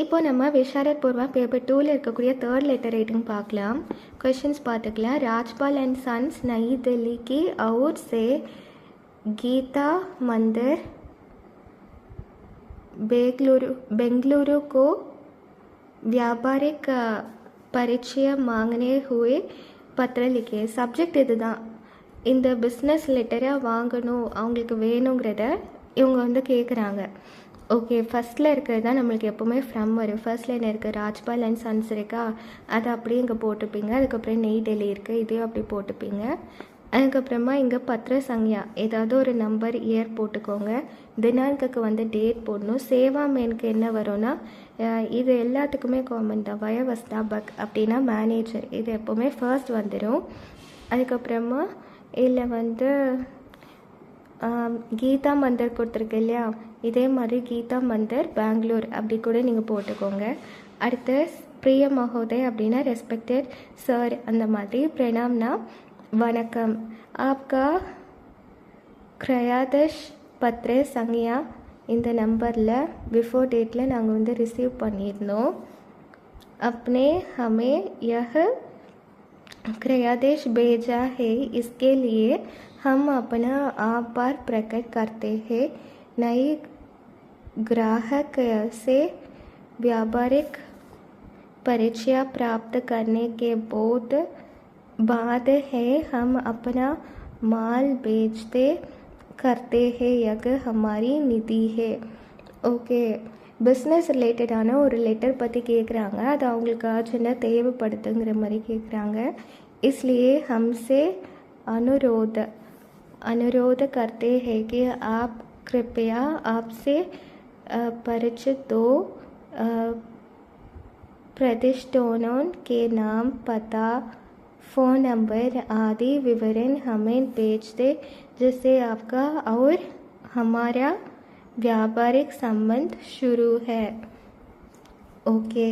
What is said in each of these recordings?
இப்போ நம்ம விஷாரத் பூர்வா பேப்பர் 2ல் இருக்கக்கூடிய தேர்ட் லெட்டர் ரைட்டிங் பார்க்கலாம். क्वेश्चंस பார்த்துக்கலாம். राजपाल एंड सन्स नई दिल्ली की और से गीता मंदिर बेंगलुरु को व्यापारिक परिचय मांगने हुए पत्र लिखे. சப்ஜெக்ட் இதுதான். இந்த பிஸ்னஸ் லெட்டரை வாங்கணும், அவங்களுக்கு வேணுங்கிறத இவங்க வந்து கேட்குறாங்க. ஓகே, ஃபஸ்ட்டில் இருக்கிறது தான் நம்மளுக்கு எப்போவுமே ஃப்ரம் வரும். ஃபர்ஸ்ட் லைன் இருக்குது, ராஜ்பால் அண்ட் சன்ஸ் இருக்கா, அதை அப்படியே இங்கே போட்டுப்பீங்க. அதுக்கப்புறம் நெய் டெல்லி இருக்குது, இதையும் அப்படி போட்டுப்பீங்க. அதுக்கப்புறமா இங்கே பத்திர சங்யா, ஏதாவது ஒரு நம்பர் இயர் போட்டுக்கோங்க. தினாங்க்கு வந்து டேட் போடணும். சேவா மேனுக்கு என்ன வரும்னா, இது எல்லாத்துக்குமே காமன் தான். வயவஸ்தா பக் அப்படின்னா மேனேஜர், இது எப்போவுமே ஃபர்ஸ்ட் வந்துடும். அதுக்கப்புறமா இதில் வந்து கீதா மந்திர் கொடுத்துருக்கு இல்லையா, இதே மாதிரி கீதா மந்திர் பெங்களூர் அப்படி கூட நீங்கள் போட்டுக்கோங்க. அடுத்து பிரிய மகோதய் அப்படின்னா ரெஸ்பெக்டட் சார் அந்த மாதிரி. பிரணாம்னா வணக்கம். ஆப்கா கிரயாதஷ் பத்ரே சங்யா இந்த நம்பரில் பிஃபோர் டேட்டில் நாங்கள் வந்து ரிசீவ் பண்ணியிருந்தோம். अपने हमें यह क्रयादेश भेजा है, इसके लिए हम अपना आभार प्रकट करते हैं. नए ग्राहक से व्यापारिक परिचय प्राप्त करने के बाद है हम अपना माल बेचते करते हैं, यह हमारी निधि है. ஓகே, பிஸ்னஸ் ரிலேட்டடான ஒரு லெட்டர் பற்றி கேட்குறாங்க. அது அவங்களுக்கு அர்ஜென்ட்டாக தேவைப்படுதுங்கிற மாதிரி கேட்குறாங்க. इसलिए हमसे अनुरोध करते हैं कि आप कृपया आपसे परिचित दो प्रतिष्ठानों के नाम, पता, फ़ोन नंबर आदि विवरण हमें भेज दे, जिससे आपका और हमारा व्यापारिक संबंध शुरू है. ஓகே,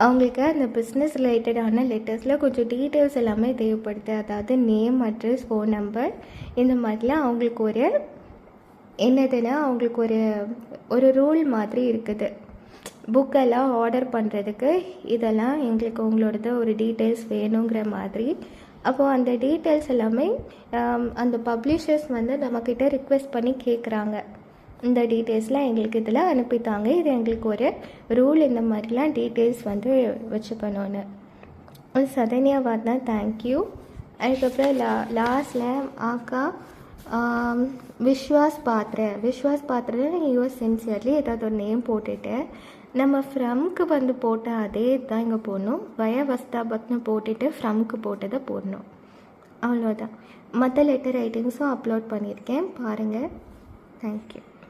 அவங்களுக்கு அந்த பிஸ்னஸ் ரிலேட்டடான லெட்டர்ஸில் கொஞ்சம் டீட்டெயில்ஸ் எல்லாமே தேவைப்படுது. அதாவது நேம், அட்ரஸ், ஃபோன் நம்பர் இந்த மாதிரிலாம் அவங்களுக்கு ஒரு என்னதுன்னா அவங்களுக்கு ஒரு ரூல் மாதிரி இருக்குது. புக்கெல்லாம் ஆர்டர் பண்ணுறதுக்கு இதெல்லாம் எங்களுக்கு உங்களோடது ஒரு டீட்டெயில்ஸ் வேணுங்கிற மாதிரி. அப்போது அந்த டீட்டெயில்ஸ் எல்லாமே அந்த பப்ளிஷர்ஸ் வந்து நம்மக்கிட்ட ரிக்வெஸ்ட் பண்ணி கேட்குறாங்க. இந்த டீட்டெயில்ஸ்லாம் எங்களுக்கு இதில் அனுப்பித்தாங்க, இது எங்களுக்கு ஒரு ரூல், இந்த மாதிரிலாம் டீட்டெயில்ஸ் வந்து வச்சுக்கணும்னு. சதன்யாவாத் தான், தேங்க்யூ. அதுக்கப்புறம் லாஸ்டில் ஆக்கா விஸ்வாஸ் பாத்திர யூஎஸ் சின்சியர்லி ஏதாவது ஒரு நேம் போட்டுட்டு நம்ம ஃப்ரம்க்கு வந்து போட்ட அதே தான் இங்கே போடணும். வயவஸ்தாபக்னு போட்டுட்டு ஃப்ரம்க்கு போட்டதை போடணும். அவ்வளோதான். மற்ற லெட்டர் ரைட்டிங்ஸும் அப்லோட் பண்ணியிருக்கேன், பாருங்கள். தேங்க்யூ.